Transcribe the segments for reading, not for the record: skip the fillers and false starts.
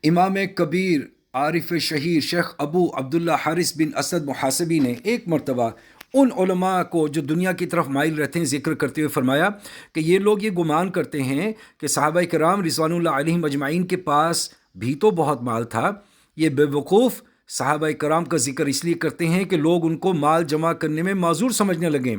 امام کبیر عارف شہیر شیخ ابو عبداللہ حارث بن اسد محاسبی نے ایک مرتبہ ان علماء کو جو دنیا کی طرف مائل رہتے ہیں ذکر کرتے ہوئے فرمایا کہ یہ لوگ یہ گمان کرتے ہیں کہ صحابہ کرام رضوان اللہ علیہم اجمعین کے پاس بھی تو بہت مال تھا۔ یہ بے وقوف صحابہ کرام کا ذکر اس لیے کرتے ہیں کہ لوگ ان کو مال جمع کرنے میں معذور سمجھنے لگیں۔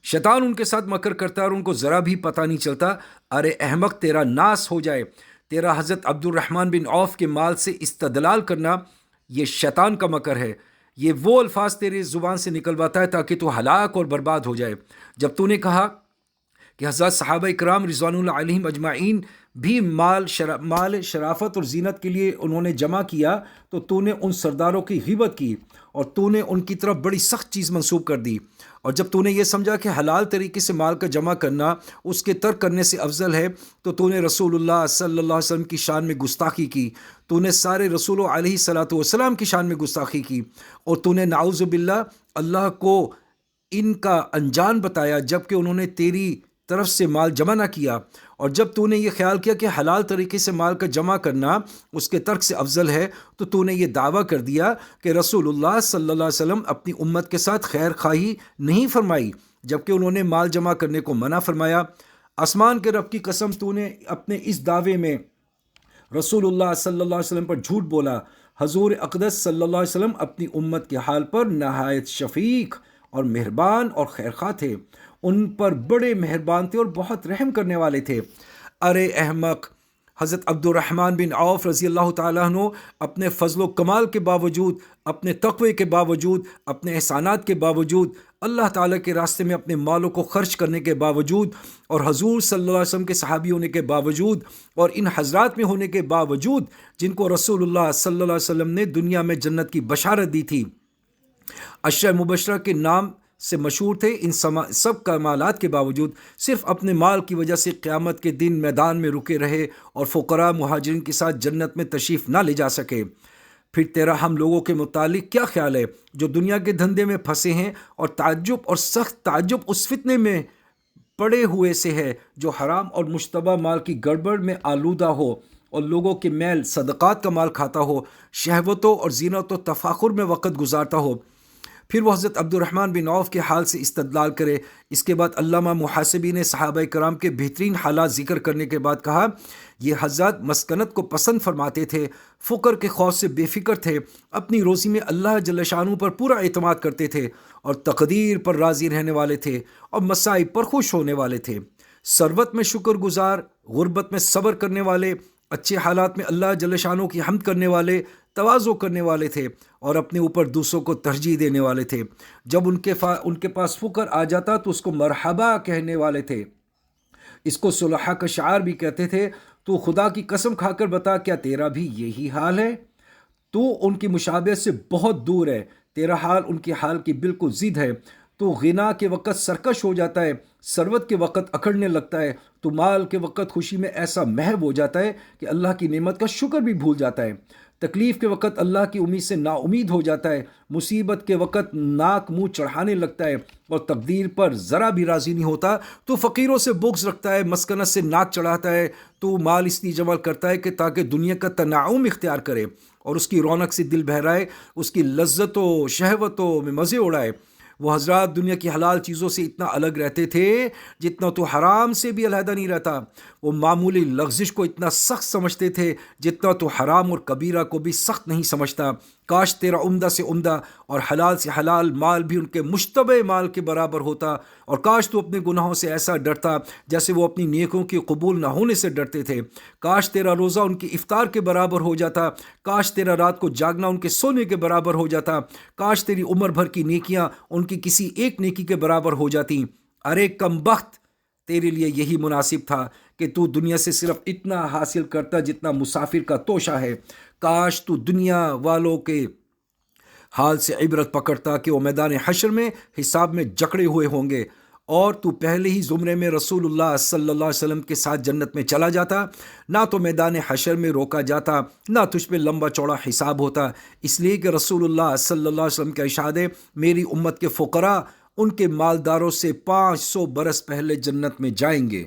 شیطان ان کے ساتھ مکر کرتا ہے اور ان کو ذرا بھی پتہ نہیں چلتا۔ ارے احمق، تیرا ناس ہو جائے، تیرا حضرت عبد الرحمن بن عوف کے مال سے استدلال کرنا یہ شیطان کا مکر ہے۔ یہ وہ الفاظ تیرے زبان سے نکلواتا ہے تاکہ تو ہلاک اور برباد ہو جائے۔ جب تو نے کہا کہ حضرات صحابہ کرام رضوان اللہ علیہم اجمعین بھی مال شرافت اور زینت کے لیے انہوں نے جمع کیا، تو نے ان سرداروں کی غیبت کی اور تو نے ان کی طرف بڑی سخت چیز منسوب کر دی۔ اور جب تو نے یہ سمجھا کہ حلال طریقے سے مال کا جمع کرنا اس کے ترک کرنے سے افضل ہے، تو نے رسول اللہ صلی اللہ علیہ وسلم کی شان میں گستاخی کی، تو نے سارے رسولوں علیہ الصلاۃ والسلام کی شان میں گستاخی کی، اور تو نے نعوذ باللہ اللہ کو ان کا انجان بتایا جب کہ انہوں نے تیری طرف سے مال جمع نہ کیا۔ اور جب تو نے یہ خیال کیا کہ حلال طریقے سے مال کا جمع کرنا اس کے ترک سے افضل ہے، تو نے یہ دعویٰ کر دیا کہ رسول اللہ صلی اللہ علیہ وسلم اپنی امت کے ساتھ خیر خواہی نہیں فرمائی جبکہ انہوں نے مال جمع کرنے کو منع فرمایا۔ آسمان کے رب کی قسم، تو نے اپنے اس دعوے میں رسول اللہ صلی اللہ علیہ وسلم پر جھوٹ بولا۔ حضور اقدس صلی اللہ علیہ وسلم اپنی امت کے حال پر نہایت شفیق اور مہربان اور خیرخواہ تھے، ان پر بڑے مہربان تھے اور بہت رحم کرنے والے تھے۔ ارے احمق، حضرت عبد الرحمن بن عوف رضی اللہ تعالیٰ عنہ اپنے فضل و کمال کے باوجود، اپنے تقوی کے باوجود، اپنے احسانات کے باوجود، اللہ تعالیٰ کے راستے میں اپنے مالوں کو خرچ کرنے کے باوجود، اور حضور صلی اللہ علیہ وسلم کے صحابی ہونے کے باوجود، اور ان حضرات میں ہونے کے باوجود جن کو رسول اللہ صلی اللہ علیہ وسلم نے دنیا میں جنت کی بشارت دی تھی، عشرہ مبشرہ کے نام سے مشہور تھے، ان سب کمالات کے باوجود صرف اپنے مال کی وجہ سے قیامت کے دن میدان میں رکے رہے اور فقراء مہاجرین کے ساتھ جنت میں تشریف نہ لے جا سکے۔ پھر تیرا ہم لوگوں کے متعلق کیا خیال ہے جو دنیا کے دھندے میں پھنسے ہیں اور تعجب اور سخت تعجب اس فتنے میں پڑے ہوئے سے ہے جو حرام اور مشتبہ مال کی گڑبڑ میں آلودہ ہو اور لوگوں کے میل صدقات کا مال کھاتا ہو، شہوتوں اور زینت و تفاخر میں وقت گزارتا ہو۔ پھر وہ حضرت عبد الرحمن بن عوف کے حال سے استدلال کرے۔ اس کے بعد علامہ محاسبی نے صحابہ کرام کے بہترین حالات ذکر کرنے کے بعد کہا، یہ حضرات مسکنت کو پسند فرماتے تھے، فقر کے خوف سے بے فکر تھے، اپنی روزی میں اللہ جل شانہ پر پورا اعتماد کرتے تھے اور تقدیر پر راضی رہنے والے تھے اور مصائب پر خوش ہونے والے تھے، ثروت میں شکر گزار، غربت میں صبر کرنے والے، اچھے حالات میں اللہ جل شانہ کی حمد کرنے والے، تواضع کرنے والے تھے اور اپنے اوپر دوسروں کو ترجیح دینے والے تھے۔ جب ان کے پاس فقر آ جاتا تو اس کو مرحبا کہنے والے تھے، اس کو صلحاء کا شعار بھی کہتے تھے۔ تو خدا کی قسم کھا کر بتا، کیا تیرا بھی یہی حال ہے؟ تو ان کی مشابہت سے بہت دور ہے، تیرا حال ان کے حال کی بالکل ضد ہے۔ تو غنا کے وقت سرکش ہو جاتا ہے، ثروت کے وقت اکڑنے لگتا ہے، تو مال کے وقت خوشی میں ایسا محو ہو جاتا ہے کہ اللہ کی نعمت کا شکر بھی بھول جاتا ہے، تکلیف کے وقت اللہ کی امید سے نا امید ہو جاتا ہے، مصیبت کے وقت ناک منہ چڑھانے لگتا ہے اور تقدیر پر ذرا بھی راضی نہیں ہوتا، تو فقیروں سے بغض رکھتا ہے، مسکنت سے ناک چڑھاتا ہے، تو مال اس لیے جمع کرتا ہے کہ تاکہ دنیا کا تنعم اختیار کرے اور اس کی رونق سے دل بہرائے، اس کی لذتوں شہوتوں میں مزے اڑائے۔ وہ حضرات دنیا کی حلال چیزوں سے اتنا الگ رہتے تھے جتنا تو حرام سے بھی علیحدہ نہیں رہتا، وہ معمولی لغزش کو اتنا سخت سمجھتے تھے جتنا تو حرام اور کبیرہ کو بھی سخت نہیں سمجھتا۔ کاش تیرا عمدہ سے عمدہ اور حلال سے حلال مال بھی ان کے مشتبہ مال کے برابر ہوتا، اور کاش تو اپنے گناہوں سے ایسا ڈرتا جیسے وہ اپنی نیکیوں کی قبول نہ ہونے سے ڈرتے تھے۔ کاش تیرا روزہ ان کی افطار کے برابر ہو جاتا، کاش تیرا رات کو جاگنا ان کے سونے کے برابر ہو جاتا، کاش تیری عمر بھر کی نیکیاں ان کی کسی ایک نیکی کے برابر ہو جاتی۔ ارے کم بخت، تیرے لیے یہی مناسب تھا کہ تو دنیا سے صرف اتنا حاصل کرتا جتنا مسافر کا توشہ ہے۔ کاش تو دنیا والوں کے حال سے عبرت پکڑتا کہ وہ میدان حشر میں حساب میں جکڑے ہوئے ہوں گے، اور تو پہلے ہی زمرے میں رسول اللہ صلی اللہ علیہ وسلم کے ساتھ جنت میں چلا جاتا، نہ تو میدان حشر میں روکا جاتا، نہ تجھ پہ لمبا چوڑا حساب ہوتا، اس لیے کہ رسول اللہ صلی اللہ علیہ وسلم کا ارشاد ہے، میری امت کے فقراء ان کے مالداروں سے 500 برس پہلے جنت میں جائیں گے۔